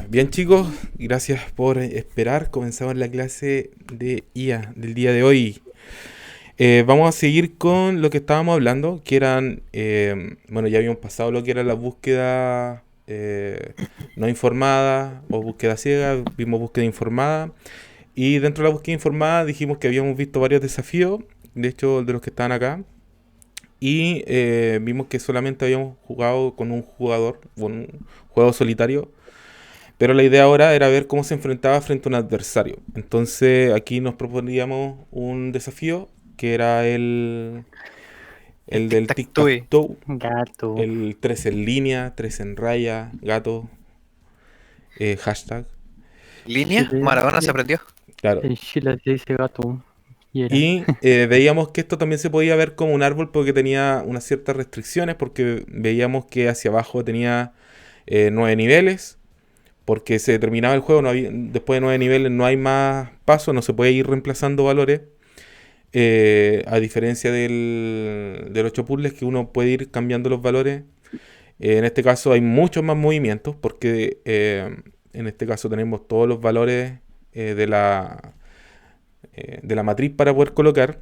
Bien chicos, gracias por esperar. Comenzamos la clase de IA del día de hoy. Vamos a seguir con lo que estábamos hablando, que eran, bueno, ya habíamos pasado lo que era la búsqueda no informada o búsqueda ciega, vimos búsqueda informada y dentro de la búsqueda informada dijimos que habíamos visto varios desafíos, de hecho de los que estaban acá, y vimos que solamente habíamos jugado con un jugador, con un juego solitario. Pero la idea ahora era ver cómo se enfrentaba frente a un adversario. Entonces aquí nos proponíamos un desafío que era El el del tic-tac-toe. tic-tac-toe, Gato. el 3 en línea, 3 en raya, gato, hashtag, En ¿Línea? Chile, Maradona se aprendió. claro. en Chile se dice gato. Y era. Y veíamos que esto también se podía ver como un árbol porque tenía unas ciertas restricciones, porque veíamos que hacia abajo tenía 9 niveles, porque se terminaba el juego, después de 9 niveles no hay más pasos, no se puede ir reemplazando valores, a diferencia del 8 puzzles que uno puede ir cambiando los valores. En este caso hay muchos más movimientos, porque en este caso tenemos todos los valores de la matriz para poder colocar,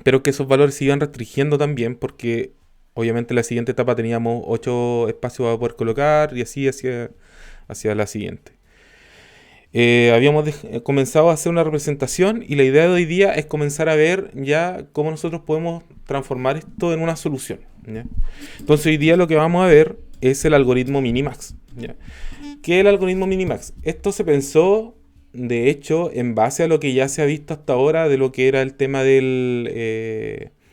pero que esos valores se iban restringiendo también, porque obviamente en la siguiente etapa teníamos 8 espacios para poder colocar y así hacia la siguiente. Habíamos comenzado a hacer una representación y la idea de hoy día es comenzar a ver ya cómo nosotros podemos transformar esto en una solución, ¿ya? Entonces hoy día lo que vamos a ver es el algoritmo Minimax, ¿ya? ¿Qué es el algoritmo Minimax? Esto se pensó, de hecho, en base a lo que ya se ha visto hasta ahora de lo que era el tema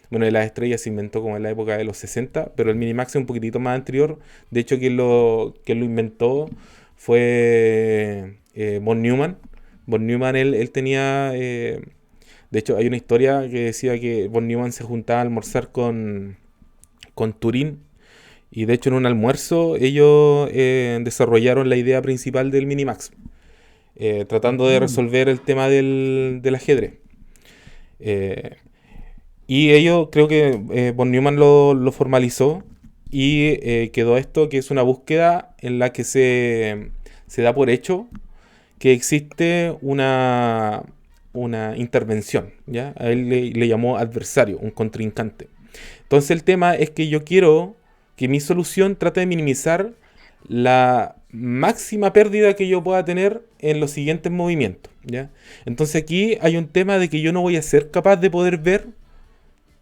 bueno, de las estrellas se inventó como en la época de los 60, pero el Minimax es un poquitito más anterior. De hecho, quien lo inventó fue von Neumann. Von Neumann, él tenía... de hecho, hay una historia que decía que von Neumann se juntaba a almorzar con Turing. Y de hecho, en un almuerzo, ellos desarrollaron la idea principal del Minimax, tratando de Mm. resolver el tema del ajedrez. Eh, y ellos, creo que von Neumann lo formalizó y quedó esto, que es una búsqueda en la que se da por hecho que existe una intervención, ¿ya? A él le llamó adversario, un contrincante. Entonces el tema es que yo quiero que mi solución trate de minimizar la máxima pérdida que yo pueda tener en los siguientes movimientos, ¿ya? Entonces aquí hay un tema de que yo no voy a ser capaz de poder ver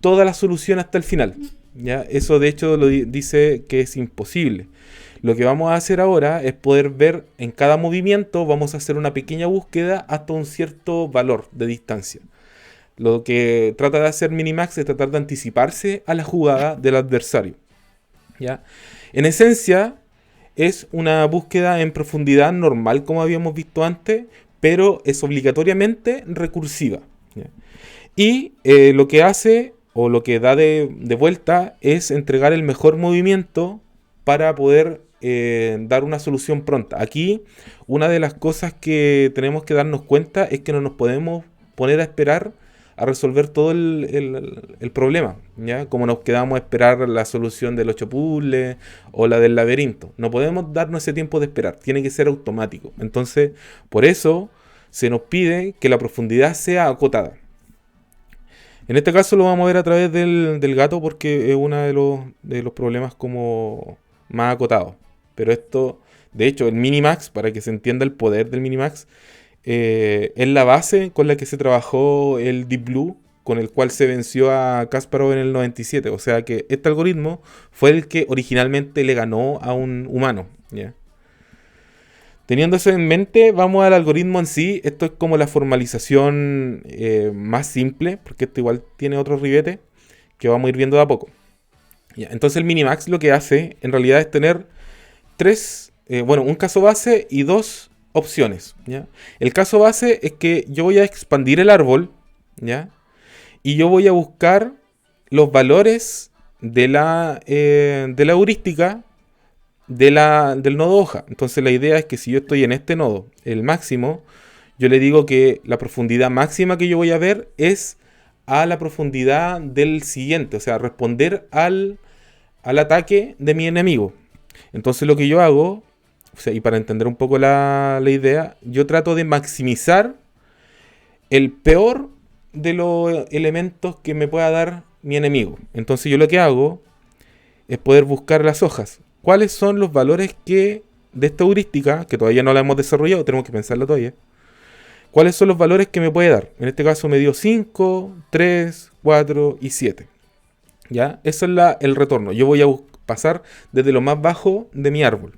toda la solución hasta el final, ¿ya? Eso de hecho dice que es imposible. Lo que vamos a hacer ahora es poder ver en cada movimiento, vamos a hacer una pequeña búsqueda hasta un cierto valor de distancia. Lo que trata de hacer Minimax es tratar de anticiparse a la jugada del adversario, ¿ya? En esencia, es una búsqueda en profundidad normal como habíamos visto antes, pero es obligatoriamente recursiva, ¿ya? Y lo que hace o lo que da de vuelta es entregar el mejor movimiento para poder dar una solución pronta. Aquí una de las cosas que tenemos que darnos cuenta es que no nos podemos poner a esperar a resolver todo el problema, ¿ya? Como nos quedamos a esperar la solución del 8 puzzle o la del laberinto. No podemos darnos ese tiempo de esperar, tiene que ser automático. Entonces, por eso se nos pide que la profundidad sea acotada. En este caso lo vamos a ver a través del gato porque es uno de los problemas como más acotados. Pero esto, de hecho, el Minimax, para que se entienda el poder del Minimax, es la base con la que se trabajó el Deep Blue, con el cual se venció a Kasparov en el 97. O sea que este algoritmo fue el que originalmente le ganó a un humano, ¿ya? Teniendo eso en mente, vamos al algoritmo en sí. Esto es como la formalización más simple, porque esto igual tiene otro ribete que vamos a ir viendo de a poco. Ya, entonces el Minimax lo que hace en realidad es tener un caso base y dos opciones, ¿ya? El caso base es que yo voy a expandir el árbol, ¿ya? Y yo voy a buscar los valores de la heurística del nodo hoja. Entonces la idea es que si yo estoy en este nodo, el máximo, yo le digo que la profundidad máxima que yo voy a ver es a la profundidad del siguiente, o sea, responder al ataque de mi enemigo. Entonces lo que yo hago o sea, y para entender un poco la idea, yo trato de maximizar el peor de los elementos que me pueda dar mi enemigo. Entonces yo lo que hago es poder buscar las hojas. ¿Cuáles son los valores que de esta heurística, que todavía no la hemos desarrollado, tenemos que pensarla todavía? ¿Cuáles son los valores que me puede dar? En este caso me dio 5, 3, 4 y 7. ¿Ya? Eso es el retorno. Yo voy a pasar desde lo más bajo de mi árbol.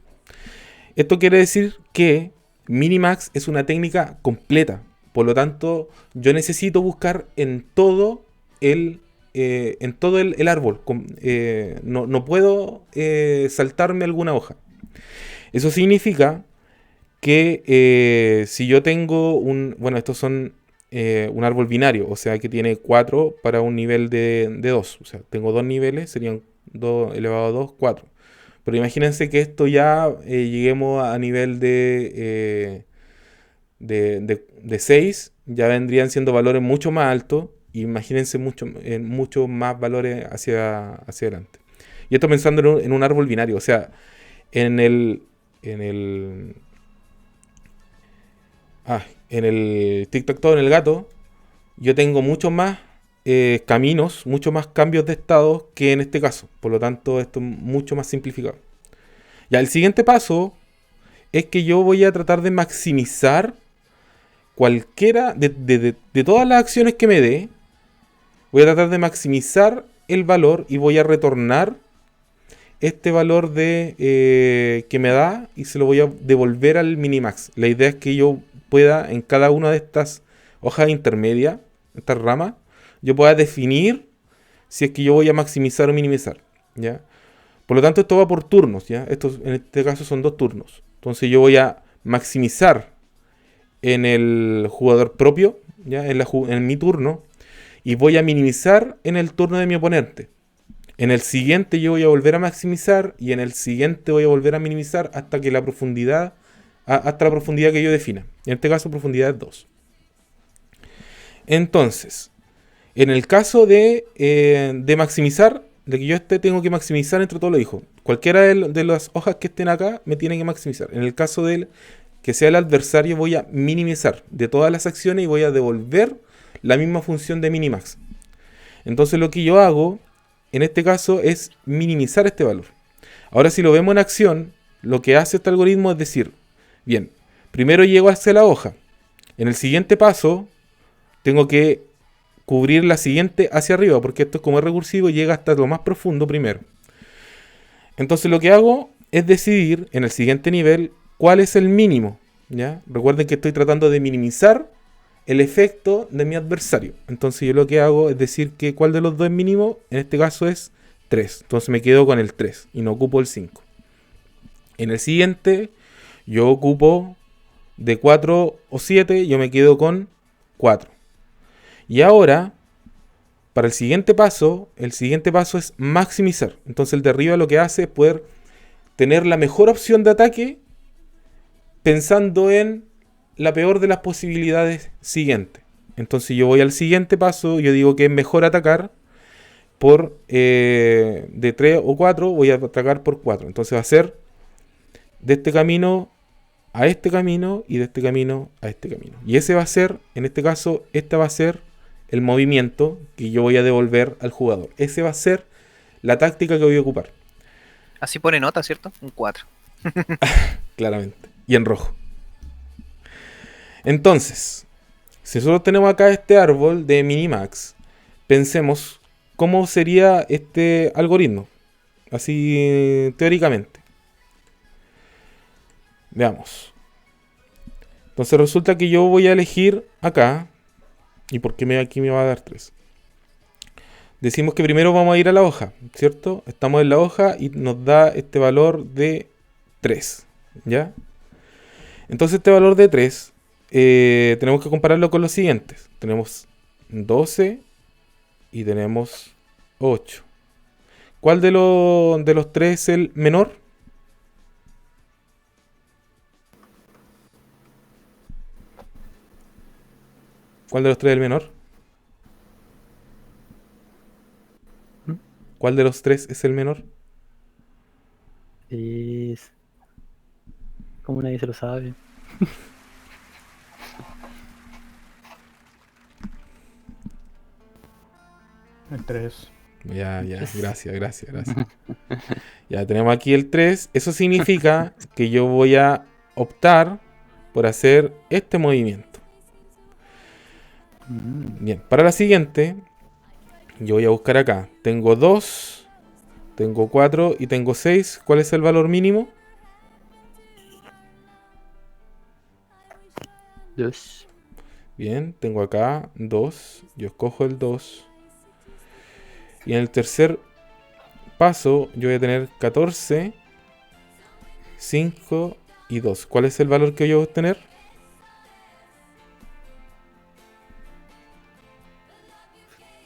Esto quiere decir que Minimax es una técnica completa. Por lo tanto, yo necesito buscar en todo el árbol. No puedo saltarme alguna hoja. Eso significa que si yo tengo bueno, estos son un árbol binario, o sea que tiene 4 para un nivel de 2. O sea, tengo 2 niveles, serían 2 elevado a 2, 4. Pero imagínense que esto ya lleguemos a nivel de 6, ya vendrían siendo valores mucho más altos. Imagínense mucho más valores hacia adelante. Y esto pensando en un árbol binario, o sea, en el tic-tac-toe, en el gato, yo tengo muchos más caminos, muchos más cambios de estado que en este caso. Por lo tanto, esto es mucho más simplificado. Ya, el siguiente paso es que yo voy a tratar de maximizar cualquiera de todas las acciones que me dé. Voy a tratar de maximizar el valor y voy a retornar este valor que me da y se lo voy a devolver al minimax. La idea es que yo pueda en cada una de estas hojas intermedias, estas ramas, yo pueda definir si es que yo voy a maximizar o minimizar, ¿ya? Por lo tanto, esto va por turnos, ¿ya? Estos en este caso son 2 turnos. Entonces yo voy a maximizar en el jugador propio, ¿ya? En mi turno, y voy a minimizar en el turno de mi oponente. En el siguiente yo voy a volver a maximizar y en el siguiente voy a volver a minimizar hasta la profundidad que yo defina. En este caso, profundidad es 2. Entonces, en el caso de maximizar, de que yo tengo que maximizar entre todos los hijos. Cualquiera de las hojas que estén acá me tiene que maximizar. En el caso de que sea el adversario, voy a minimizar de todas las acciones y voy a devolver la misma función de minimax. Entonces lo que yo hago en este caso es minimizar este valor. Ahora, si lo vemos en acción, lo que hace este algoritmo es decir, bien, primero llego hacia la hoja. En el siguiente paso, tengo que cubrir la siguiente hacia arriba, porque esto es como es recursivo, llega hasta lo más profundo primero. Entonces lo que hago es decidir en el siguiente nivel cuál es el mínimo, ¿ya? Recuerden que estoy tratando de minimizar el efecto de mi adversario. Entonces yo lo que hago es decir que cuál de los dos es mínimo, en este caso es 3. Entonces me quedo con el 3 y no ocupo el 5. En el siguiente yo ocupo de 4 o 7, yo me quedo con 4. Y ahora, para el siguiente paso es maximizar. Entonces el de arriba lo que hace es poder tener la mejor opción de ataque pensando en la peor de las posibilidades siguientes. Entonces yo voy al siguiente paso, yo digo que es mejor atacar por de 3 o 4, voy a atacar por 4. Entonces va a ser de este camino a este camino y de este camino a este camino. Y ese va a ser, en este caso, esta va a ser el movimiento que yo voy a devolver al jugador. Ese va a ser la táctica que voy a ocupar. Así pone nota, ¿cierto? Un 4. Claramente. Y en rojo. Entonces, si nosotros tenemos acá este árbol de minimax, pensemos cómo sería este algoritmo. Así teóricamente. Veamos. Entonces resulta que yo voy a elegir acá. ¿Y por qué aquí me va a dar 3? Decimos que primero vamos a ir a la hoja, ¿cierto? Estamos en la hoja y nos da este valor de 3, ¿ya? Entonces este valor de 3 tenemos que compararlo con los siguientes. Tenemos 12 y tenemos 8. ¿Cuál de los 3 es el menor? ¿Cuál de los 3 es el menor? ¿Cuál de los 3 es el menor? Es nadie se lo sabe. El 3. Ya, gracias. Ya tenemos aquí el 3. Eso significa que yo voy a optar por hacer este movimiento. Bien, para la siguiente, yo voy a buscar acá. Tengo 2, tengo 4 y tengo 6. ¿Cuál es el valor mínimo? 2. Bien, tengo acá 2. Yo escojo el 2. Y en el tercer paso yo voy a tener 14, 5 y 2. ¿Cuál es el valor que yo voy a obtener?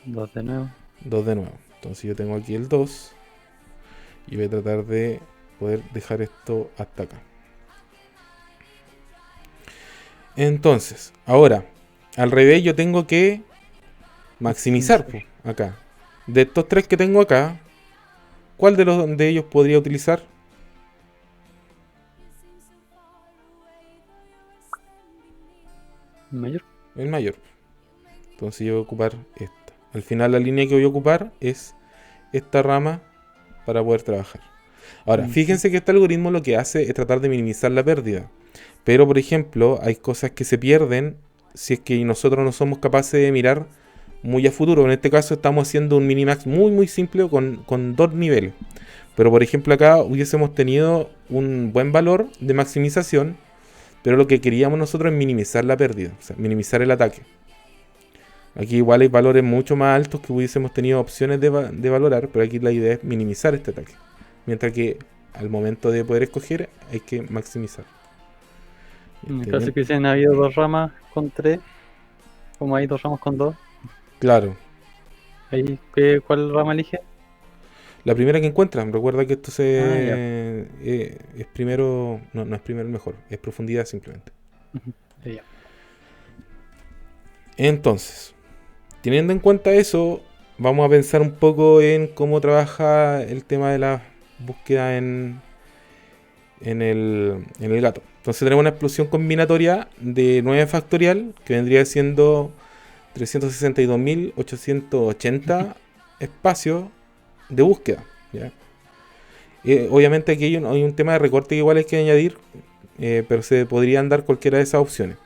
2 de nuevo. 2 de nuevo. Entonces yo tengo aquí el 2. Y voy a tratar de poder dejar esto hasta acá. Entonces, ahora, al revés yo tengo que maximizar acá. De estos 3 que tengo acá, ¿cuál de ellos podría utilizar? Mayor. El mayor. Entonces yo voy a ocupar esta. Al final la línea que voy a ocupar es esta rama para poder trabajar. Ahora, fíjense que este algoritmo lo que hace es tratar de minimizar la pérdida. Pero, por ejemplo, hay cosas que se pierden si es que nosotros no somos capaces de mirar muy a futuro. En este caso estamos haciendo un minimax muy simple con 2 niveles. Pero, por ejemplo, acá hubiésemos tenido un buen valor de maximización, pero lo que queríamos nosotros es minimizar la pérdida, o sea, minimizar el ataque. Aquí igual hay valores mucho más altos que hubiésemos tenido opciones de valorar, pero aquí la idea es minimizar este ataque. Mientras que al momento de poder escoger hay que maximizar. En el caso que hubiesen habido 2 ramas con 3, como hay 2 ramas con 2, Claro, ahí, ¿cuál rama elige? la primera que encuentran. Recuerda que esto es primero, no es primero el mejor, es profundidad simplemente. Ya. Entonces, teniendo en cuenta eso, vamos a pensar un poco en cómo trabaja el tema de la búsqueda en el gato. Entonces tenemos una explosión combinatoria de 9 factorial, que vendría siendo 362.880 espacios de búsqueda, ¿ya? Obviamente aquí hay un tema de recorte que igual hay que añadir, pero se podrían dar cualquiera de esas opciones.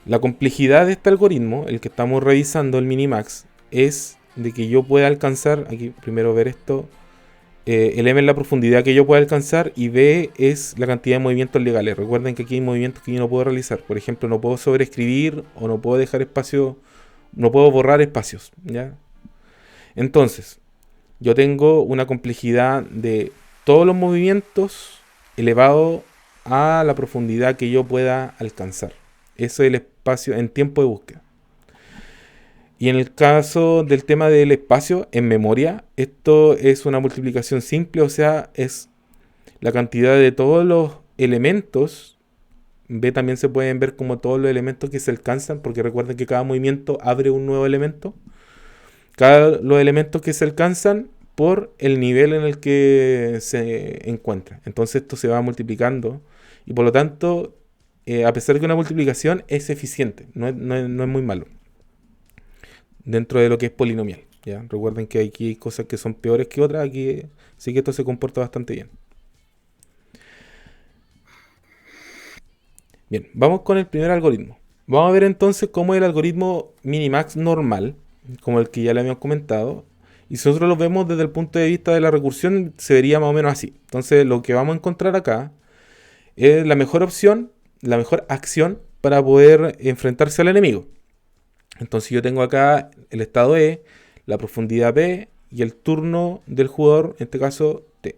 La complejidad de este algoritmo, el que estamos revisando, el minimax, es de que yo pueda alcanzar, aquí primero ver esto, el M es la profundidad que yo pueda alcanzar y B es la cantidad de movimientos legales. Recuerden que aquí hay movimientos que yo no puedo realizar. Por ejemplo, no puedo sobreescribir o no puedo dejar espacio, no puedo borrar espacios, ¿ya? Entonces, yo tengo una complejidad de todos los movimientos elevado a la profundidad que yo pueda alcanzar. Eso es el espacio en tiempo de búsqueda. Y en el caso del tema del espacio en memoria, esto es una multiplicación simple, o sea, es la cantidad de todos los elementos. B también se pueden ver como todos los elementos que se alcanzan, porque recuerden que cada movimiento abre un nuevo elemento. Los elementos que se alcanzan por el nivel en el que se encuentra. Entonces esto se va multiplicando y por lo tanto, a pesar de que una multiplicación es eficiente, no es muy malo dentro de lo que es polinomial, ¿ya? Recuerden que aquí hay cosas que son peores que otras, aquí sí que esto se comporta bastante bien. Bien, vamos con el primer algoritmo. Vamos a ver entonces cómo es el algoritmo minimax normal, como el que ya le habíamos comentado. Y si nosotros lo vemos desde el punto de vista de la recursión, se vería más o menos así. Entonces lo que vamos a encontrar acá es la mejor opción, la mejor acción para poder enfrentarse al enemigo. Entonces yo tengo acá el estado E, la profundidad P y el turno del jugador, en este caso T.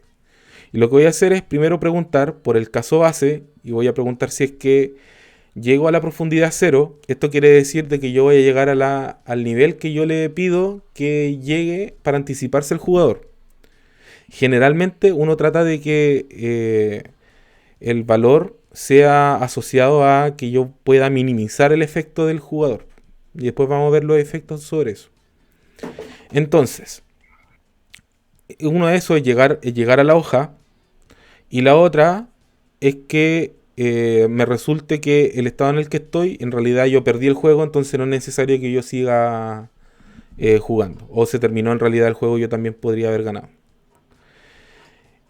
Y lo que voy a hacer es primero preguntar por el caso base y voy a preguntar si es que llego a la profundidad 0. Esto quiere decir de que yo voy a llegar al nivel que yo le pido que llegue para anticiparse el jugador. Generalmente uno trata de que el valor sea asociado a que yo pueda minimizar el efecto del jugador. Y después vamos a ver los efectos sobre eso. Entonces, uno de esos es llegar a la hoja Y la otra es que me resulte que el estado en el que estoy, en realidad yo perdí el juego, entonces no es necesario que yo siga jugando. O se terminó en realidad el juego, yo también podría haber ganado.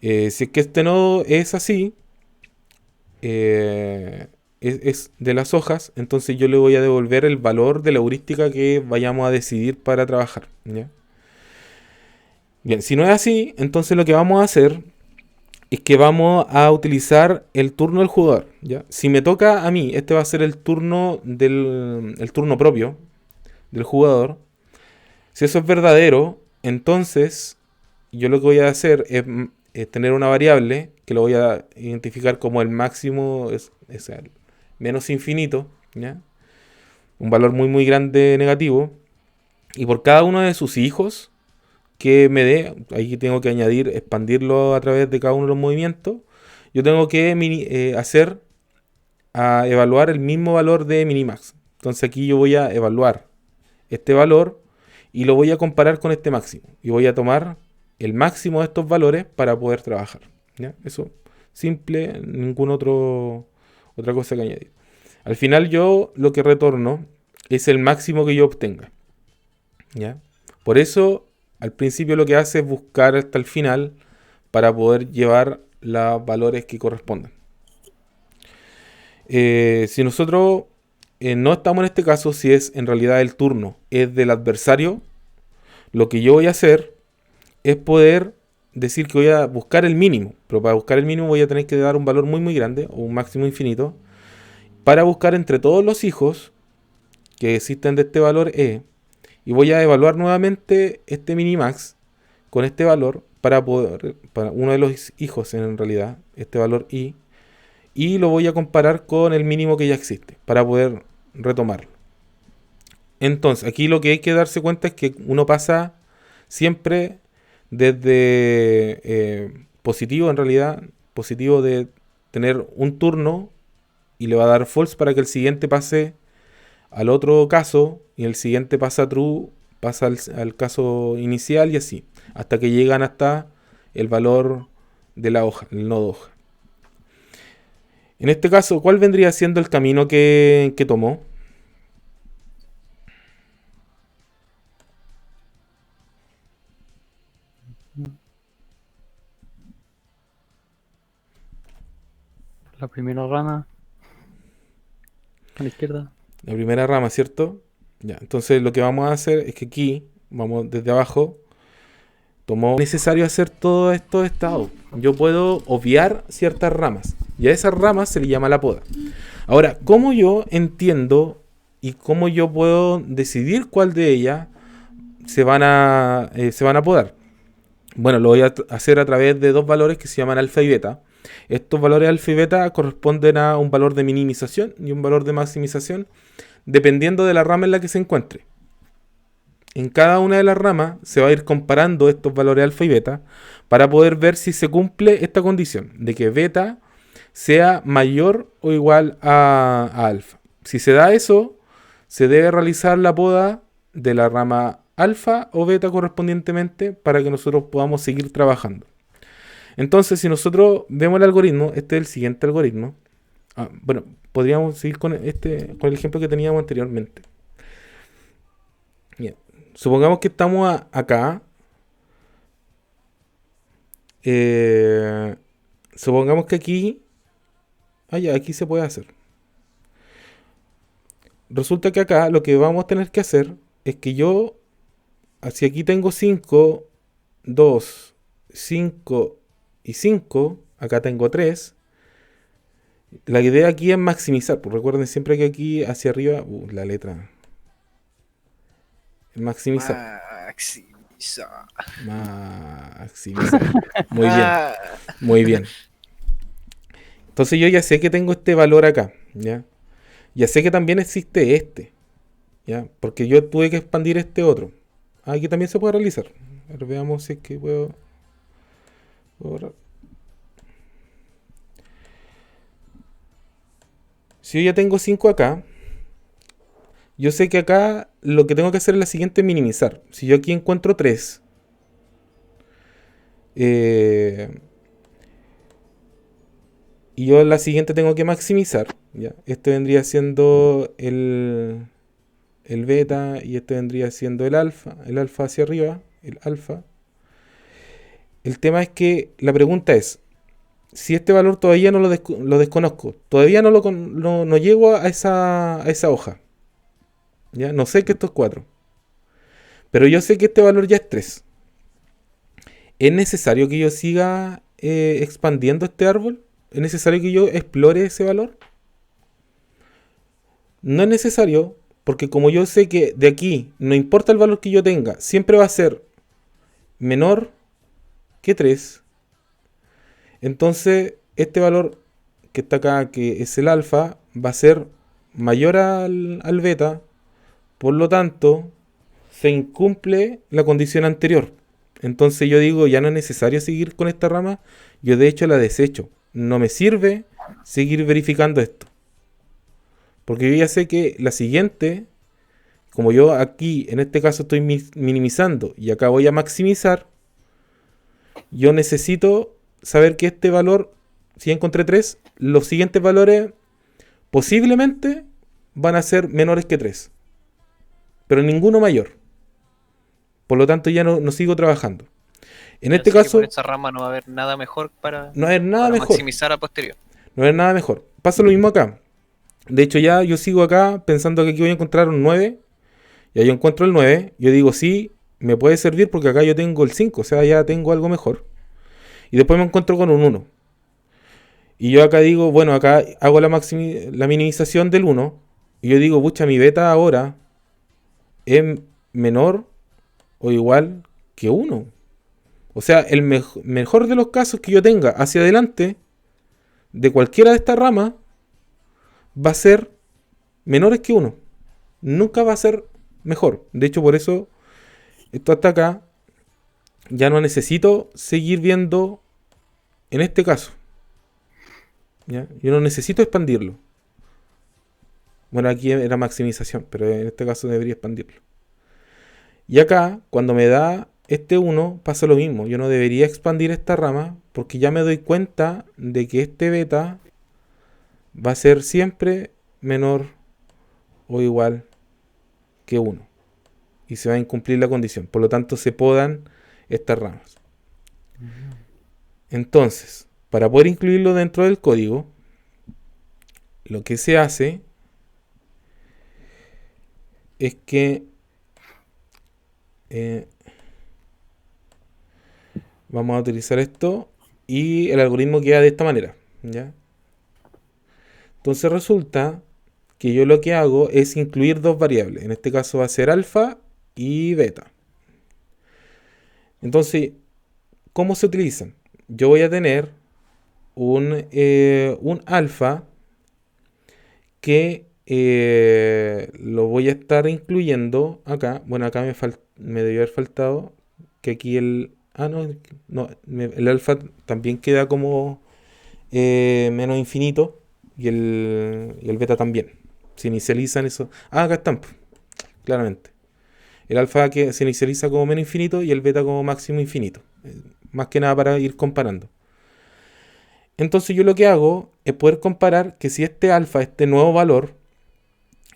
Si es que este nodo es así, es de las hojas, entonces yo le voy a devolver el valor de la heurística que vayamos a decidir para trabajar, ¿ya? Bien, si no es así, entonces lo que vamos a hacer es que vamos a utilizar el turno del jugador, ¿ya? Si me toca a mí, este va a ser el turno el turno propio del jugador. Si eso es verdadero, entonces yo lo que voy a hacer es tener una variable que lo voy a identificar como el máximo, es el menos infinito, ¿ya? Un valor muy muy grande negativo. Y por cada uno de sus hijos que me dé, ahí tengo que añadir, expandirlo a través de cada uno de los movimientos. Yo tengo que evaluar el mismo valor de minimax. Entonces aquí yo voy a evaluar este valor y lo voy a comparar con este máximo. Y voy a tomar el máximo de estos valores para poder trabajar, ¿ya? Eso, simple, otra cosa que añadir. Al final yo lo que retorno es el máximo que yo obtenga, ¿ya? Por eso al principio lo que hace es buscar hasta el final para poder llevar los valores que correspondan. Si nosotros no estamos en este caso, si es en realidad el turno es del adversario, lo que yo voy a hacer es poder decir que voy a buscar el mínimo. Pero para buscar el mínimo voy a tener que dar un valor muy muy grande o un máximo infinito para buscar entre todos los hijos que existen de este valor E. Y voy a evaluar nuevamente este minimax con este valor para uno de los hijos en realidad, este valor I. Y lo voy a comparar con el mínimo que ya existe para poder retomarlo. Entonces, aquí lo que hay que darse cuenta es que uno pasa siempre desde positivo, en realidad, positivo de tener un turno y le va a dar false para que el siguiente pase al otro caso y el siguiente pasa a true, pasa al caso inicial y así, hasta que llegan hasta el valor de la hoja, el nodo hoja. En este caso, ¿cuál vendría siendo el camino que tomó? La primera rama a la izquierda. La primera rama, ¿cierto? Ya, entonces lo que vamos a hacer es que aquí, vamos desde abajo, tomó necesario hacer todos estos estados. Yo puedo obviar ciertas ramas y a esas ramas se le llama la poda. Ahora, ¿cómo yo entiendo y cómo yo puedo decidir cuál de ellas se van a podar? Bueno, lo voy a hacer a través de dos valores que se llaman alfa y beta. Estos valores alfa y beta corresponden a un valor de minimización y un valor de maximización, dependiendo de la rama en la que se encuentre. En cada una de las ramas se va a ir comparando estos valores alfa y beta para poder ver si se cumple esta condición de que beta sea mayor o igual a alfa. Si se da eso, se debe realizar la poda de la rama alfa o beta correspondientemente para que nosotros podamos seguir trabajando. Entonces, si nosotros vemos el algoritmo, este es el siguiente algoritmo. Bueno, podríamos seguir con el ejemplo que teníamos anteriormente. Bien. Supongamos que estamos acá. Supongamos que aquí. Ya, aquí se puede hacer. Resulta que acá lo que vamos a tener que hacer es que yo, si aquí tengo 5, 2, 5 y 5, acá tengo 3. La idea aquí es maximizar. Pues recuerden siempre que aquí hacia arriba, la letra. Maximizar. Maximizar. Muy bien. Muy bien. Entonces yo ya sé que tengo este valor acá, ¿ya? Ya sé que también existe este, ¿ya? Porque yo tuve que expandir este otro. Aquí también se puede realizar. A ver, veamos si es que puedo borrar. Si yo ya tengo 5 acá, yo sé que acá lo que tengo que hacer es la siguiente: minimizar. Si yo aquí encuentro 3, y yo la siguiente tengo que maximizar, ¿ya? Este vendría siendo el beta y este vendría siendo el alfa hacia arriba, el alfa. El tema es que la pregunta es, si este valor todavía no lo desconozco, todavía no llego a esa hoja, ¿ya? No sé que esto es 4, pero yo sé que este valor ya es 3. ¿Es necesario que yo siga expandiendo este árbol? ¿Es necesario que yo explore ese valor? No es necesario, porque como yo sé que de aquí, no importa el valor que yo tenga, siempre va a ser menor que 3. Entonces, este valor que está acá, que es el alfa, va a ser mayor al beta. Por lo tanto, se incumple la condición anterior. Entonces yo digo, ya no es necesario seguir con esta rama. Yo de hecho la desecho. No me sirve seguir verificando esto. Porque yo ya sé que la siguiente, como yo aquí en este caso estoy minimizando y acá voy a maximizar, yo necesito saber que este valor, si encontré 3, los siguientes valores posiblemente van a ser menores que 3, pero ninguno mayor. Por lo tanto ya no sigo trabajando. En este caso, por esa rama no va a haber nada mejor para no va a haber nada mejor. maximizar a posterior. No va a haber nada mejor. Pasa lo mismo acá. De hecho ya yo sigo acá pensando que aquí voy a encontrar un 9. Y ahí yo encuentro el 9. Yo digo sí, me puede servir porque acá yo tengo el 5. O sea, ya tengo algo mejor. Y después me encuentro con un 1. Y yo acá digo, bueno, acá hago la minimización del 1. Y yo digo, pucha, mi beta ahora es menor o igual que 1. O sea, el mejor de los casos que yo tenga hacia adelante de cualquiera de estas ramas va a ser menores que 1. Nunca va a ser mejor. De hecho, por eso esto hasta acá ya no necesito seguir viendo en este caso. ¿Ya? Yo no necesito expandirlo. Bueno, aquí era maximización, pero en este caso debería expandirlo. Y acá, cuando me da este 1, pasa lo mismo. Yo no debería expandir esta rama porque ya me doy cuenta de que este beta va a ser siempre menor o igual que 1. Y se va a incumplir la condición. Por lo tanto, se podan estas ramas. Entonces, para poder incluirlo dentro del código, lo que se hace es que vamos a utilizar esto y el algoritmo queda de esta manera, ¿ya? Entonces resulta que yo lo que hago es incluir dos variables. En este caso va a ser alfa y beta. Entonces, ¿cómo se utilizan? Yo voy a tener un alfa que lo voy a estar incluyendo acá. Bueno, acá me debió haber faltado que aquí el alfa también queda como menos infinito y el beta también. Se inicializan eso. Acá están, claramente. El alfa que se inicializa como menos infinito y el beta como máximo infinito. Más que nada para ir comparando. Entonces yo lo que hago es poder comparar que si este alfa, este nuevo valor,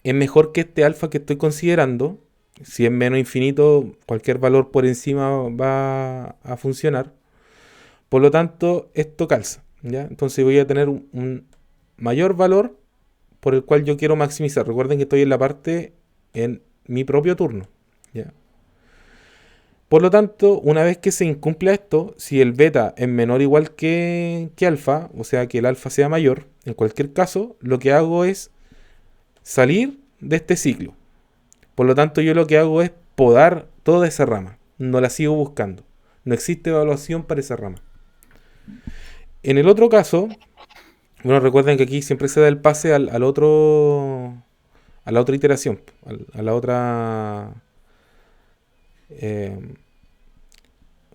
es mejor que este alfa que estoy considerando. Si es menos infinito, cualquier valor por encima va a funcionar. Por lo tanto, esto calza, ¿ya? Entonces voy a tener un mayor valor por el cual yo quiero maximizar. Recuerden que estoy en la parte en mi propio turno, ¿ya? Por lo tanto, una vez que se incumpla esto, si el beta es menor o igual que alfa, o sea que el alfa sea mayor, en cualquier caso, lo que hago es salir de este ciclo. Por lo tanto, yo lo que hago es podar toda esa rama. No la sigo buscando. No existe evaluación para esa rama. En el otro caso, bueno, recuerden que aquí siempre se da el pase a la otra iteración, a la otra...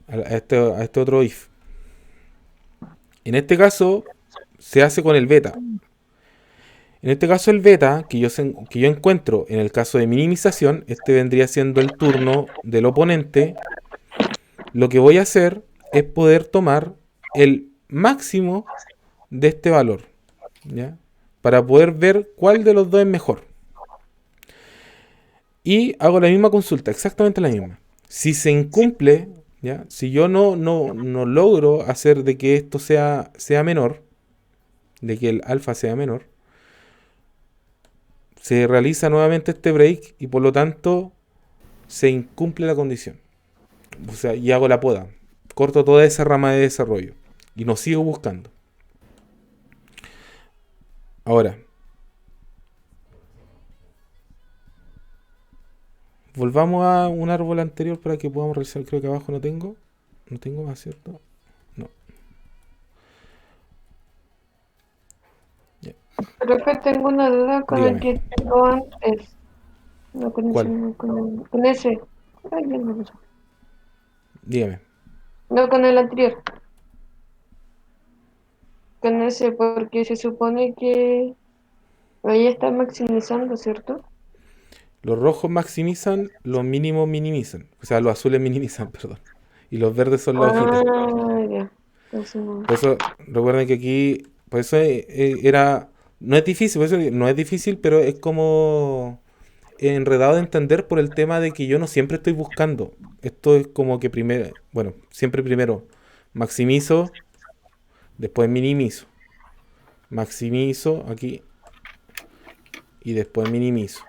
a este otro if. En este caso se hace con el beta. En este caso el beta que yo encuentro en el caso de minimización, este vendría siendo el turno del oponente. Lo que voy a hacer es poder tomar el máximo de este valor, ¿ya? Para poder ver cuál de los dos es mejor. Y hago la misma consulta, exactamente la misma. Si se incumple, ¿ya? Si yo no logro hacer de que esto sea menor, de que el alfa sea menor, se realiza nuevamente este break y por lo tanto se incumple la condición. O sea, y hago la poda. Corto toda esa rama de desarrollo y no sigo buscando. Ahora, volvamos a un árbol anterior para que podamos realizar. Creo que abajo no tengo. No tengo más, ¿cierto? No. Ya. Profe, tengo una duda con el Dígame. que tengo antes. No con ese, ¿Cuál? no con ese. Ay, ya no, Dígame. no con el anterior. Con ese, porque se supone que ahí está maximizando, ¿cierto? Los rojos maximizan, los mínimos minimizan. O sea, los azules minimizan, perdón. Y los verdes son las hojitas. Ah, ya. Entonces no. Por eso, recuerden que aquí, por eso era, no es difícil, por eso no es difícil, pero es como enredado de entender por el tema de que yo no siempre estoy buscando. Esto es como que primero, bueno, siempre primero maximizo, después minimizo. Maximizo aquí y después minimizo.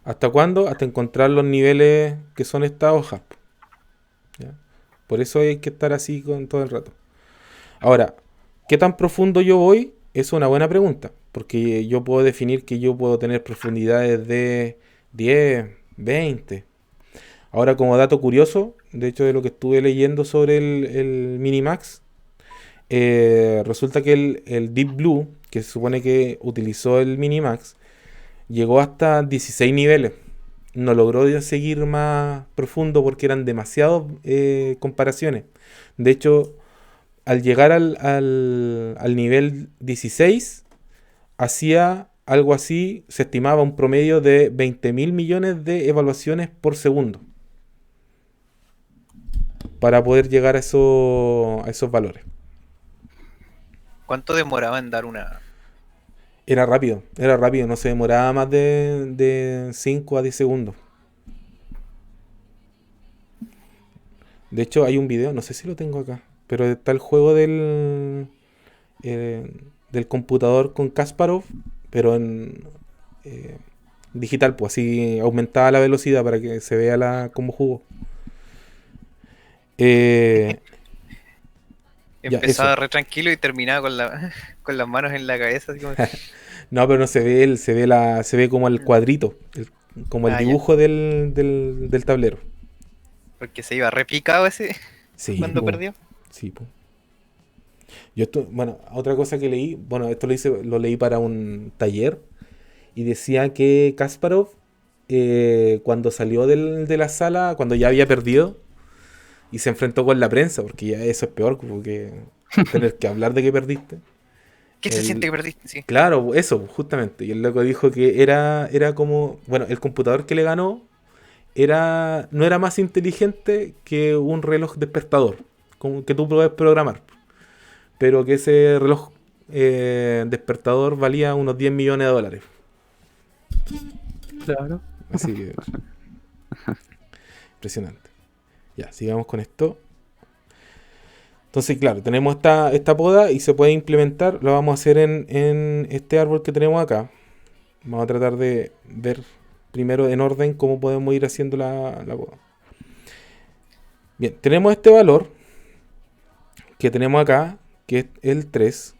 ¿Hasta cuándo? Hasta encontrar los niveles que son estas hojas. ¿Ya? Por eso hay que estar así con todo el rato. Ahora, ¿qué tan profundo yo voy? Es una buena pregunta, porque yo puedo definir que yo puedo tener profundidades de 10, 20. Ahora, como dato curioso, de hecho de lo que estuve leyendo sobre el Minimax, resulta que el Deep Blue, que se supone que utilizó el Minimax, llegó hasta 16 niveles. No logró seguir más profundo porque eran demasiadas comparaciones. De hecho, al llegar al nivel 16, hacía algo así, se estimaba un promedio de 20.000 millones de evaluaciones por segundo para poder llegar a esos valores. ¿Cuánto demoraba en dar una? Era rápido, no se demoraba más de 5 a 10 segundos. De hecho, hay un video, no sé si lo tengo acá, pero está el juego del computador con Kasparov, pero en digital, pues así aumentada la velocidad para que se vea cómo jugó. Ya, Empezaba eso. re tranquilo y terminaba con las manos en la cabeza, así como, No, pero no se ve, se ve como el cuadrito, como el ah, ya. dibujo del tablero. Porque se iba repicado ese Sí, cuando po, perdió. sí, po. Bueno, otra cosa que leí, bueno, esto lo leí para un taller y decía que Kasparov, cuando salió de la sala, cuando ya había perdido y se enfrentó con la prensa, porque ya eso es peor, como que tener que hablar de que perdiste. ¿Qué se siente que perdiste? Sí. Claro, eso, justamente. Y el loco dijo que era como, bueno, el computador que le ganó no era más inteligente que un reloj despertador, como que tú puedes programar, pero que ese reloj despertador valía unos 10 millones de dólares. Claro. Así que impresionante. Ya, sigamos con esto. Entonces, claro, tenemos esta poda y se puede implementar. Lo vamos a hacer en este árbol que tenemos acá. Vamos a tratar de ver primero en orden cómo podemos ir haciendo la poda. Bien, tenemos este valor que tenemos acá, que es el 3.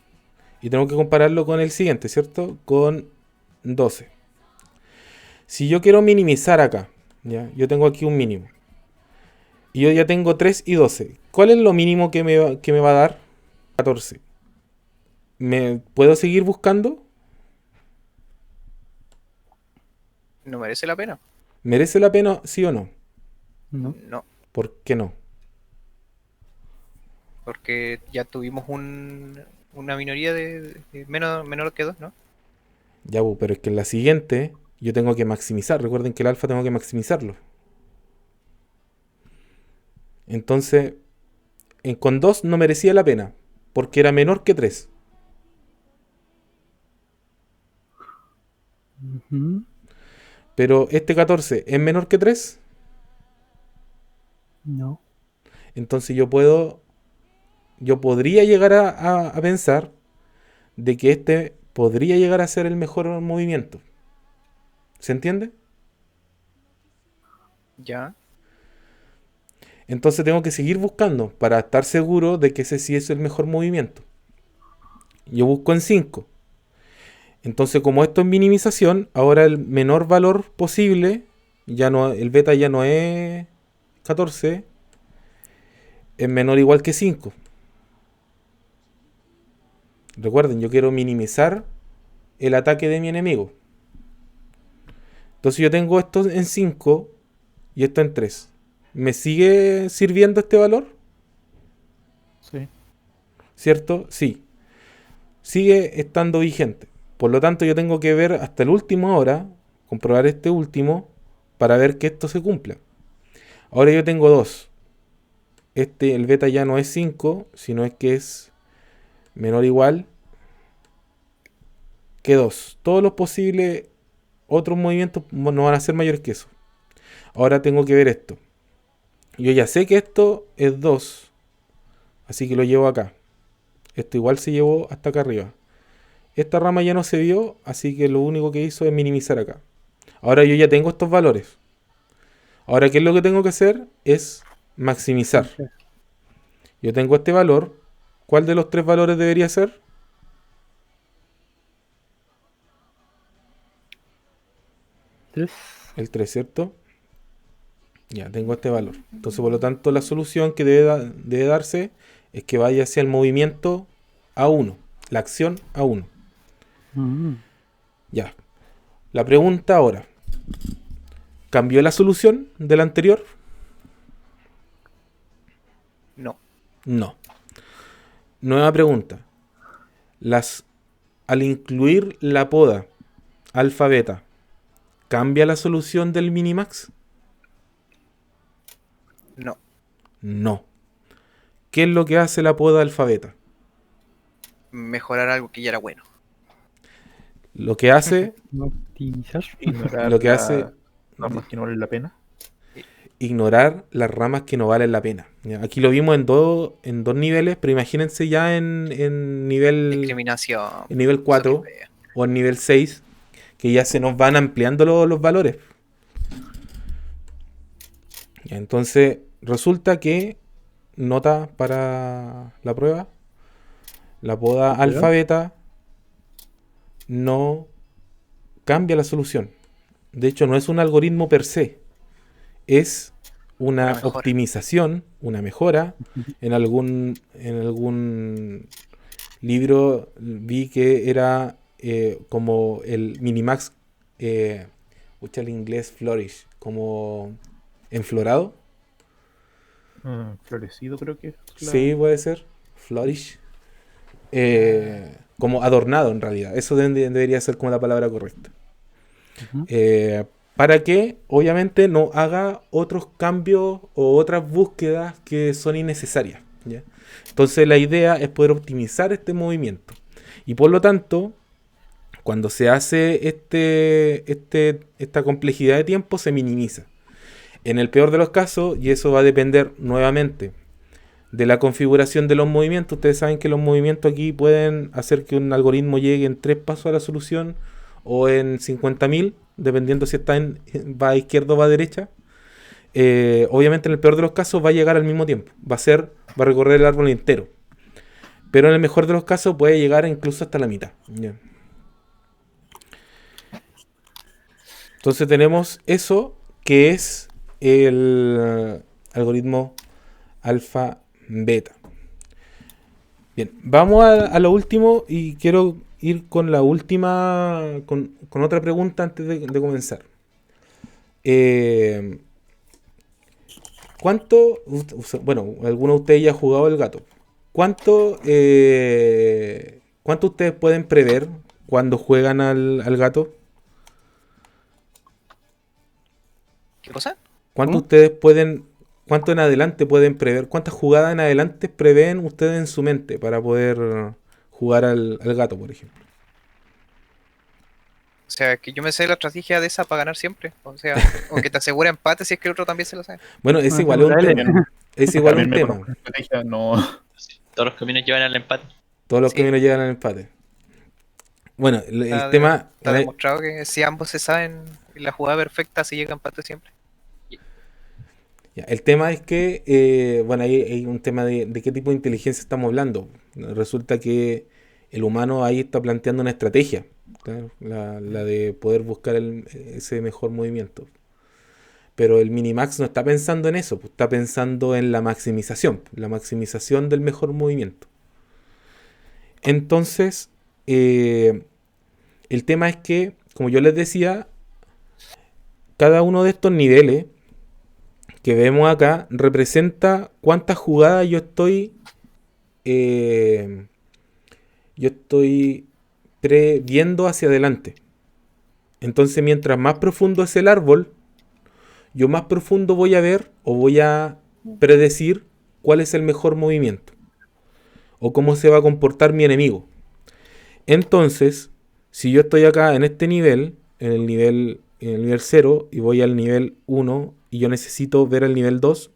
Y tenemos que compararlo con el siguiente, ¿cierto? Con 12. Si yo quiero minimizar acá, ¿ya? Yo tengo aquí un mínimo. Y yo ya tengo 3 y 12. ¿Cuál es lo mínimo que me va a dar? 14. ¿Me puedo seguir buscando? ¿No merece la pena? ¿Merece la pena, sí o no? No. No, ¿Por qué no? porque ya tuvimos una minoría de menor que 2, ¿no? Ya, pero es que en la siguiente yo tengo que maximizar. Recuerden que el alfa tengo que maximizarlo. Entonces, con 2 no merecía la pena. porque era menor que 3. Ujú. Pero este 14 es menor que 3. No. Entonces yo podría llegar a pensar de que este podría llegar a ser el mejor movimiento. ¿Se entiende? Ya. Entonces tengo que seguir buscando para estar seguro de que ese sí es el mejor movimiento. Yo busco en 5. Entonces, como esto es minimización, ahora el menor valor posible, el beta ya no es 14, es menor o igual que 5. Recuerden, yo quiero minimizar el ataque de mi enemigo. Entonces yo tengo esto en 5 y esto en 3. ¿Me sigue sirviendo este valor? Sí. ¿Cierto? Sí. Sigue estando vigente. Por lo tanto, yo tengo que ver hasta el último ahora, comprobar este último, para ver que esto se cumpla. Ahora yo tengo 2. El beta ya no es 5, sino es que es menor o igual que 2. Todos los posibles otros movimientos no van a ser mayores que eso. Ahora tengo que ver esto. Yo ya sé que esto es 2, así que lo llevo acá. Esto igual se llevó hasta acá arriba. Esta rama ya no se vio, así que lo único que hizo es minimizar acá. Ahora yo ya tengo estos valores. Ahora, ¿qué es lo que tengo que hacer? Es maximizar. Yo tengo este valor. ¿Cuál de los 3 valores debería ser? Tres. El 3, ¿cierto? Ya, tengo este valor. Entonces, por lo tanto, la solución que debe darse es que vaya hacia el movimiento A1. La acción A1. Mm. Ya. La pregunta ahora. ¿Cambió la solución de la anterior? No. No. Nueva pregunta. Al incluir la poda alfa beta, ¿cambia la solución del minimax? No. No. ¿Qué es lo que hace la poda alfa beta? Mejorar algo que ya era bueno. Lo que hace, Optimizar. Ignorar lo que hace normas que no valen la pena. ignorar las ramas que no valen la pena. Ya, aquí lo vimos en dos niveles, pero imagínense ya en Discriminación. nivel 4 o en nivel 6, que ya se nos van ampliando los valores. Ya, entonces, resulta que nota para la prueba, la poda Ya. alfa beta no cambia la solución. De hecho, no es un algoritmo per se, es Una una mejora. optimización, una mejora. En algún libro vi que era como el minimax, el inglés flourish, como enflorado. Florecido creo que es Sí, puede ser. Flourish. Como adornado en realidad. Eso debería ser como la palabra correcta. Ujú. Para que obviamente no haga otros cambios o otras búsquedas que son innecesarias. ¿Ya? Entonces la idea es poder optimizar este movimiento. Y por lo tanto, cuando se hace esta complejidad de tiempo, se minimiza. En el peor de los casos, y eso va a depender nuevamente de la configuración de los movimientos. Ustedes saben que los movimientos aquí pueden hacer que un algoritmo llegue en 3 pasos a la solución o en 50.000, dependiendo si va a izquierda o va a derecha. Obviamente en el peor de los casos va a llegar al mismo tiempo. Va a recorrer el árbol entero. Pero en el mejor de los casos puede llegar incluso hasta la mitad. ¿Ya? Entonces tenemos eso que es el algoritmo alfa beta. Bien, vamos a lo último y quiero ir con la última, con otra pregunta antes de comenzar. Bueno, alguno de ustedes ya ha jugado el gato. ¿Cuánto ustedes pueden prever cuando juegan al gato? ¿Qué cosa? ¿Cuánto ¿Cómo? ustedes pueden cuánto en adelante pueden prever, cuántas jugadas en adelante prevén ustedes en su mente para poder jugar al gato, por ejemplo. O sea, que yo me sé la estrategia de esa para ganar siempre. O sea, o que te asegura empate si es que el otro también se lo sabe. Bueno, es Ajá, igual un dale. tema. Es igual También un me tema. conozco la estrategia, no. Todos los caminos llevan al empate. Todos los Sí. caminos llegan al empate. Bueno, el Está, tema... está demostrado que si ambos se saben la jugada perfecta, se llega a empate siempre. Ya, el tema es que, bueno, ahí hay un tema de qué tipo de inteligencia estamos hablando. Resulta que el humano ahí está planteando una estrategia, ¿tá? La de poder buscar ese mejor movimiento. Pero el Minimax no está pensando en eso, pues, está pensando en la maximización del mejor movimiento. Entonces, el tema es que, como yo les decía, cada uno de estos niveles que vemos acá representa cuántas jugadas yo estoy previendo hacia adelante. Entonces, mientras más profundo es el árbol, yo más profundo voy a ver o voy a predecir cuál es el mejor movimiento o cómo se va a comportar mi enemigo. Entonces, si yo estoy acá en este nivel, en el nivel 0 y voy al nivel 1 y yo necesito ver el nivel 2,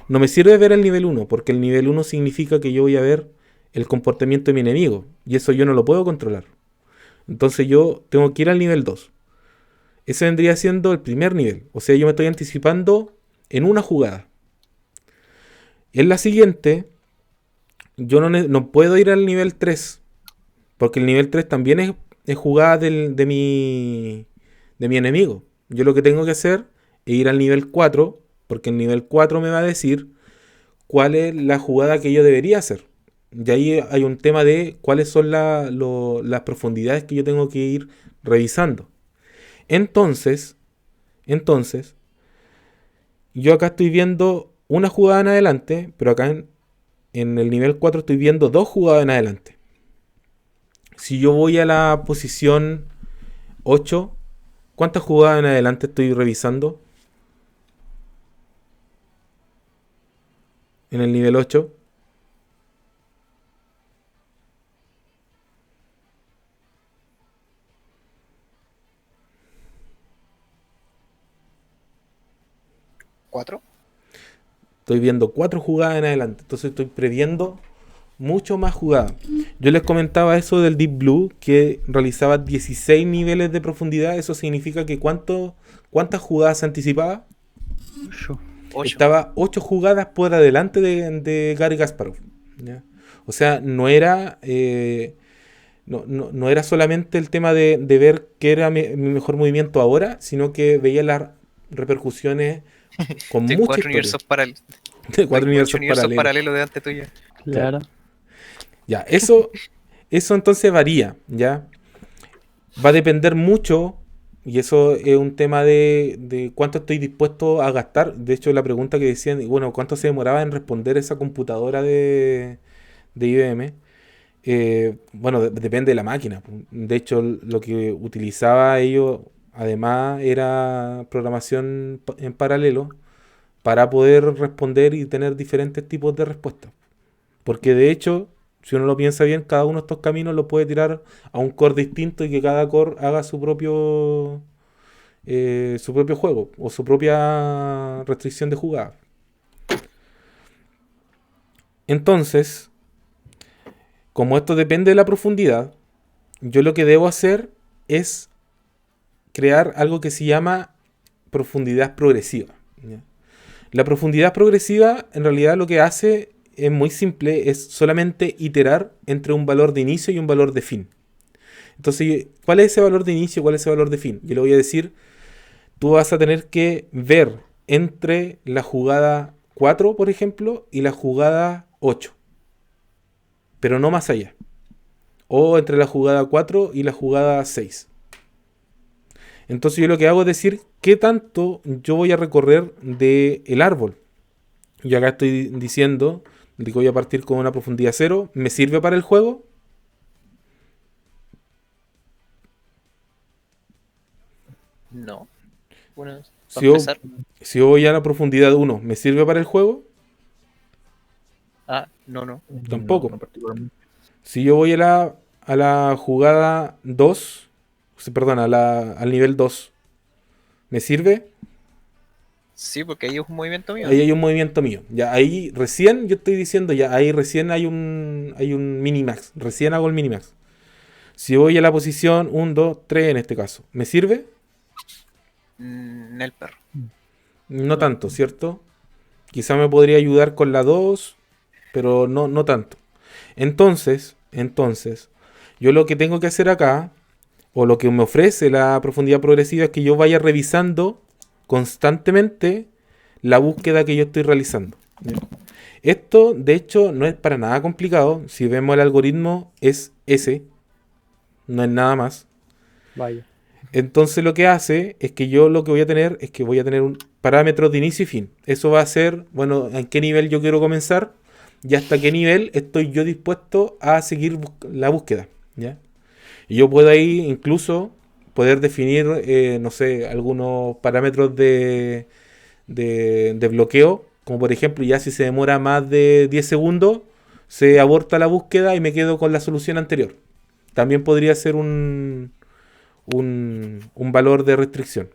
no me sirve ver el nivel 1 porque el nivel 1 significa que yo voy a ver el comportamiento de mi enemigo y eso yo no lo puedo controlar. Entonces yo tengo que ir al nivel 2. Ese vendría siendo el primer nivel. O sea, yo me estoy anticipando en una jugada. En la siguiente, yo no puedo ir al nivel 3. Porque el nivel 3 también es jugada de mi enemigo. Yo lo que tengo que hacer es ir al nivel 4. Porque el nivel 4 me va a decir cuál es la jugada que yo debería hacer. Y ahí hay un tema de cuáles son las profundidades que yo tengo que ir revisando. Entonces, yo acá estoy viendo una jugada en adelante, pero acá en el nivel 4 estoy viendo dos jugadas en adelante. Si yo voy a la posición 8, ¿cuántas jugadas en adelante estoy revisando? En el nivel 8. ¿4? Estoy viendo 4 jugadas en adelante. Entonces estoy previendo mucho más jugadas. Yo les comentaba eso del Deep Blue, que realizaba 16 niveles de profundidad. Eso significa que ¿cuántas jugadas se anticipaba? 8. Estaba 8 jugadas por adelante de Gary Kasparov, ¿ya? O sea, no era no era solamente el tema de ver qué era mi mejor movimiento ahora, sino que veía las repercusiones con De mucha 4 historia. universos paralelos. De 4 universos paralelos. paralelos delante tuyo. Claro. Ya, eso entonces varía, ¿ya? Va a depender mucho, y eso es un tema de cuánto estoy dispuesto a gastar. De hecho, la pregunta que decían, bueno, ¿cuánto se demoraba en responder esa computadora de IBM? Bueno, depende de la máquina. De hecho, lo que utilizaba ellos, además, era programación en paralelo para poder responder y tener diferentes tipos de respuestas. Porque de hecho, si uno lo piensa bien, cada uno de estos caminos lo puede tirar a un core distinto y que cada core haga su propio juego o su propia restricción de jugada. Entonces, como esto depende de la profundidad, yo lo que debo hacer es crear algo que se llama profundidad progresiva, ¿ya? La profundidad progresiva en realidad lo que hace es muy simple, es solamente iterar entre un valor de inicio y un valor de fin. Entonces, ¿cuál es ese valor de inicio y cuál es ese valor de fin? Yo le voy a decir, tú vas a tener que ver entre la jugada 4, por ejemplo, y la jugada 8. Pero no más allá. O entre la jugada 4 y la jugada 6. Entonces yo lo que hago es decir qué tanto yo voy a recorrer del árbol. Yo acá estoy diciendo que voy a partir con una profundidad 0. ¿Me sirve para el juego? No. Bueno, Si yo, empezar. si yo voy a la profundidad 1, ¿me sirve para el juego? Ah, no. Tampoco. No particularmente. Si yo voy a la jugada 2, perdón, al nivel 2, ¿me sirve? Sí, porque ahí es un movimiento mío. Ahí hay un movimiento mío. Ya ahí recién yo estoy diciendo, ya ahí recién hay un minimax. Recién hago el minimax. Si voy a la posición 1, 2, 3 en este caso, ¿me sirve? El perro. No tanto, ¿cierto? Quizá me podría ayudar con la 2, pero no tanto. Entonces, yo lo que tengo que hacer acá, o lo que me ofrece la profundidad progresiva, es que yo vaya revisando constantemente la búsqueda que yo estoy realizando. ¿Ya? Esto, de hecho, no es para nada complicado. Si vemos el algoritmo, es ese, no es nada más. Vaya. Entonces lo que hace es que yo lo que voy a tener es que voy a tener un parámetro de inicio y fin. Eso va a ser, bueno, en qué nivel yo quiero comenzar y hasta qué nivel estoy yo dispuesto a seguir la búsqueda. ¿Ya? Y yo puedo ahí incluso poder definir, no sé, algunos parámetros de bloqueo, como por ejemplo, ya si se demora más de 10 segundos, se aborta la búsqueda y me quedo con la solución anterior. También podría ser un valor de restricción.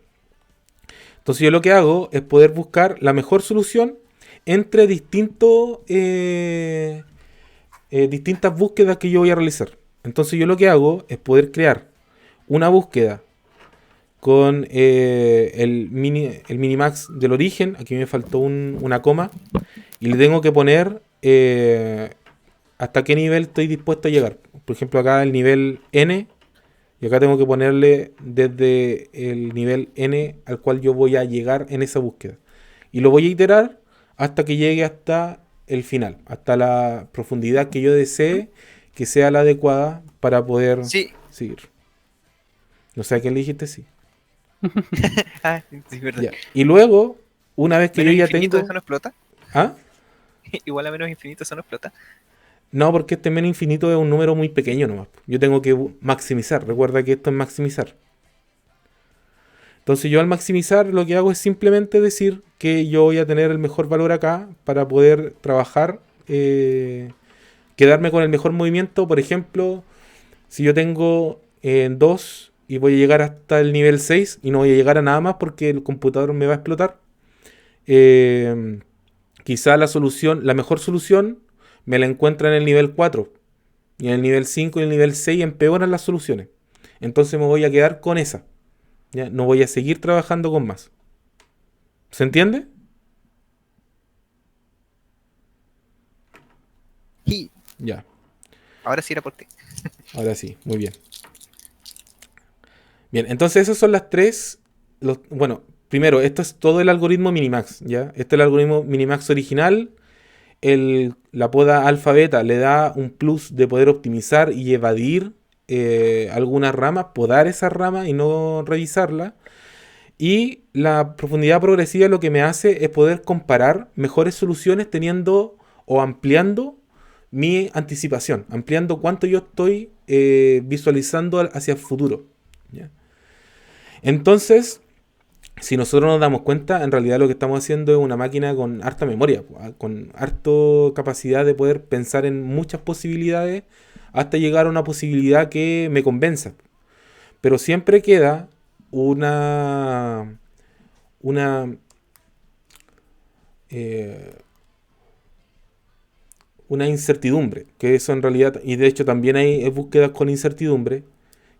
Entonces yo lo que hago es poder buscar la mejor solución entre distintas búsquedas que yo voy a realizar. Entonces yo lo que hago es poder crear una búsqueda con el minimax del origen. Aquí me faltó una coma. Y le tengo que poner hasta qué nivel estoy dispuesto a llegar. Por ejemplo acá el nivel N. Y acá tengo que ponerle desde el nivel N al cual yo voy a llegar en esa búsqueda. Y lo voy a iterar hasta que llegue hasta el final, hasta la profundidad que yo desee que sea la adecuada para poder Sí. seguir. No sé a qué le dijiste sí. Ah, sí, es verdad. Ya. Y luego, una vez que Menos yo ya infinito, tengo... eso no explota. ¿Ah? Igual a menos infinito, eso no explota. No, porque este menos infinito es un número muy pequeño nomás. Yo tengo que maximizar. Recuerda que esto es maximizar. Entonces yo al maximizar lo que hago es simplemente decir que yo voy a tener el mejor valor acá para poder trabajar, quedarme con el mejor movimiento. Por ejemplo, si yo tengo 2 y voy a llegar hasta el nivel 6 y no voy a llegar a nada más porque el computador me va a explotar, quizá la mejor solución me la encuentra en el nivel 4. Y en el nivel 5 y el nivel 6 empeoran las soluciones. Entonces me voy a quedar con esa. ¿Ya? No voy a seguir trabajando con más. ¿Se entiende? Y Ya, ahora sí era por ti. ahora sí, muy bien. Bien, entonces esas son las tres. Bueno, primero, esto es todo el algoritmo Minimax, ¿ya? Este es el algoritmo Minimax original. La poda alfa beta le da un plus de poder optimizar y evadir algunas ramas, podar esas ramas y no revisarlas. Y la profundidad progresiva lo que me hace es poder comparar mejores soluciones teniendo o ampliando mi anticipación, ampliando cuánto yo estoy visualizando hacia el futuro. ¿Ya? Entonces, si nosotros nos damos cuenta, en realidad lo que estamos haciendo es una máquina con harta memoria, con harta capacidad de poder pensar en muchas posibilidades hasta llegar a una posibilidad que me convenza. Pero siempre queda una incertidumbre, que eso en realidad, y de hecho también hay búsquedas con incertidumbre,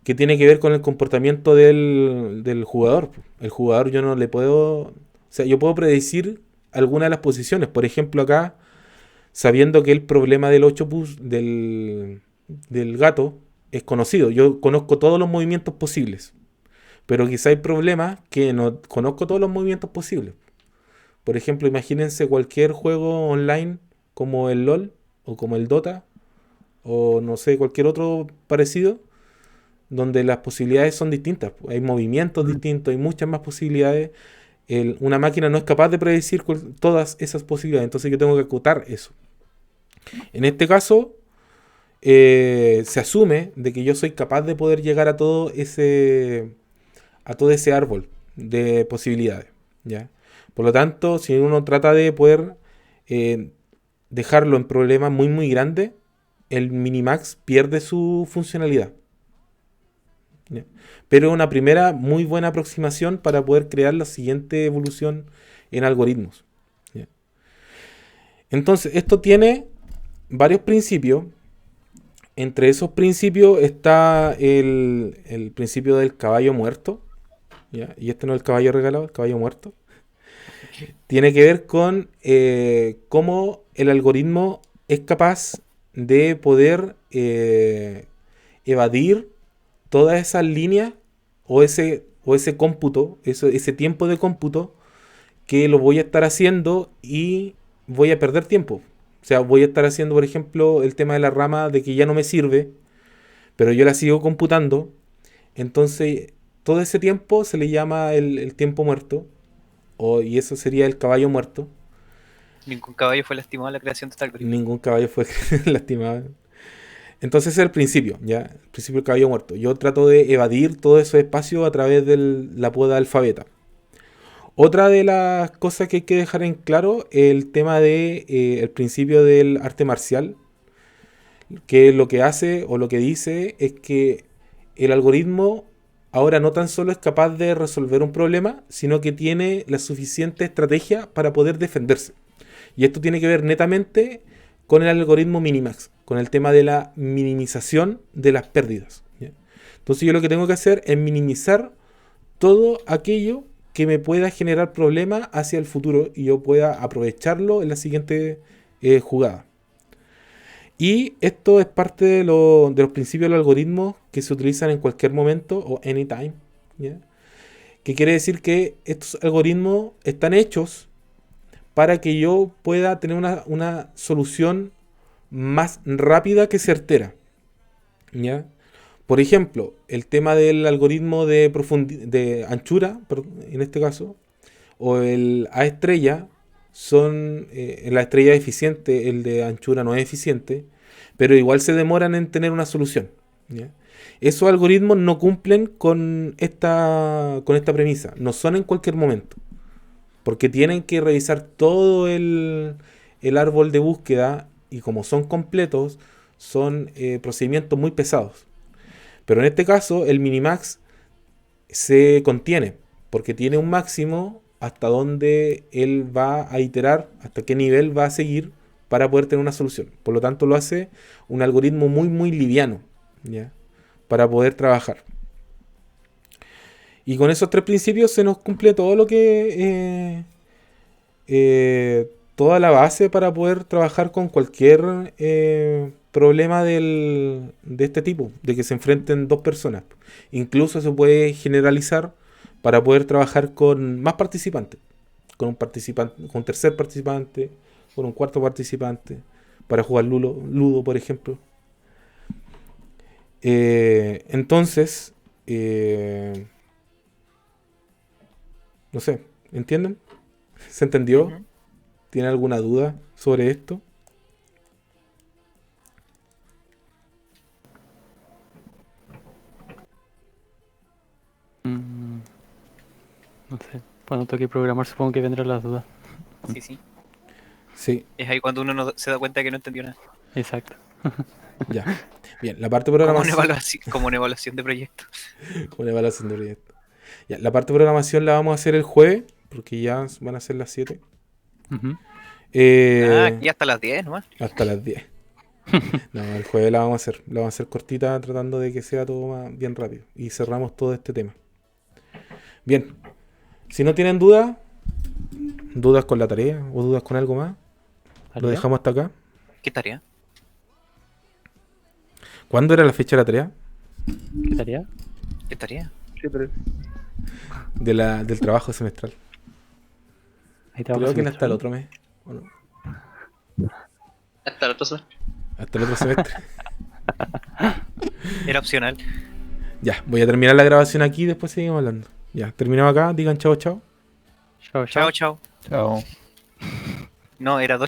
que tiene que ver con el comportamiento del jugador. El jugador yo no le puedo... O sea, yo puedo predecir algunas de las posiciones. Por ejemplo, acá, sabiendo que el problema del 8 del gato es conocido. Yo conozco todos los movimientos posibles. Pero quizá hay problemas que no conozco todos los movimientos posibles. Por ejemplo, imagínense cualquier juego online como el LOL o como el Dota o no sé, cualquier otro parecido, donde las posibilidades son distintas. Hay movimientos distintos, hay muchas más posibilidades. Una máquina no es capaz de predecir todas esas posibilidades, entonces yo tengo que acotar eso. En este caso, se asume de que yo soy capaz de poder llegar a todo ese árbol de posibilidades. ¿ya? Por lo tanto, si uno trata de poder dejarlo en problemas muy muy grandes, el Minimax pierde su funcionalidad. ¿Ya? Pero una primera muy buena aproximación para poder crear la siguiente evolución en algoritmos. ¿Ya? Entonces, esto tiene varios principios. Entre esos principios está el principio del caballo muerto. ¿Ya? Y este no es el caballo regalado, el caballo muerto. Tiene que ver con cómo el algoritmo es capaz de poder evadir todas esas líneas o ese cómputo, ese tiempo de cómputo que lo voy a estar haciendo y voy a perder tiempo. O sea, voy a estar haciendo, por ejemplo, el tema de la rama de que ya no me sirve, pero yo la sigo computando. Entonces, todo ese tiempo se le llama el tiempo muerto, y eso sería el caballo muerto. Ningún caballo fue lastimado en la creación de este algoritmo. Ningún caballo fue lastimado. Entonces ese es el principio, ¿ya? El principio del caballo muerto. Yo trato de evadir todo ese espacio a través de la poda alfabeta. Otra de las cosas que hay que dejar en claro es el tema de el principio del arte marcial, que lo que hace o lo que dice es que el algoritmo ahora no tan solo es capaz de resolver un problema, sino que tiene la suficiente estrategia para poder defenderse. Y esto tiene que ver netamente con el algoritmo Minimax, con el tema de la minimización de las pérdidas, ¿ya? Entonces yo lo que tengo que hacer es minimizar todo aquello que me pueda generar problemas hacia el futuro y yo pueda aprovecharlo en la siguiente jugada. Y esto es parte de los principios del algoritmo que se utilizan en cualquier momento o anytime, ¿ya? Que quiere decir que estos algoritmos están hechos para que yo pueda tener una solución más rápida que certera, ¿ya? Por ejemplo, el tema del algoritmo de anchura, en este caso, o el A estrella, son la estrella eficiente, el de anchura no es eficiente, pero igual se demoran en tener una solución, ¿ya? Esos algoritmos no cumplen con esta premisa, no son en cualquier momento, porque tienen que revisar todo el árbol de búsqueda y como son completos, son procedimientos muy pesados. Pero en este caso, el Minimax se contiene, porque tiene un máximo hasta donde él va a iterar, hasta qué nivel va a seguir para poder tener una solución. Por lo tanto, lo hace un algoritmo muy, muy liviano, ¿ya? Para poder trabajar. Y con esos tres principios se nos cumple todo lo que... toda la base para poder trabajar con cualquier problema de este tipo, de que se enfrenten dos personas. Incluso se puede generalizar para poder trabajar con más participantes, con un tercer participante, con un cuarto participante, para jugar Ludo, por ejemplo. Entonces, no sé, ¿entienden? ¿Se entendió? Ujú. ¿Tiene alguna duda sobre esto? No sé. Cuando toque programar supongo que vendrán las dudas. Sí, sí. Sí, Es ahí cuando uno no se da cuenta que no entendió nada. Exacto. ya. Bien, la parte Como programación. como una evaluación de proyecto. Una evaluación de proyecto. Ya, la parte de programación la vamos a hacer el jueves, porque ya van a ser las 7. Ujú. Aquí hasta las 10 nomás. Hasta las 10. No, el jueves la vamos a hacer. La vamos a hacer cortita, tratando de que sea todo bien rápido. Y cerramos todo este tema. Bien. Si no tienen dudas con la tarea o dudas con algo más, lo ¿Tarea? dejamos hasta acá. ¿Qué tarea? ¿Cuándo era la fecha de la tarea? ¿Qué tarea? ¿Qué tarea? Sí, pero Del trabajo semestral. Ahí te vamos Creo a que meter. hasta el otro mes. ¿O no? Hasta la otra semana. Hasta el otro semestre. Era opcional. Ya, voy a terminar la grabación aquí y después seguimos hablando. Ya, terminamos acá. Digan chao, chao. Chao, chao. Chao, chao. chao. No, era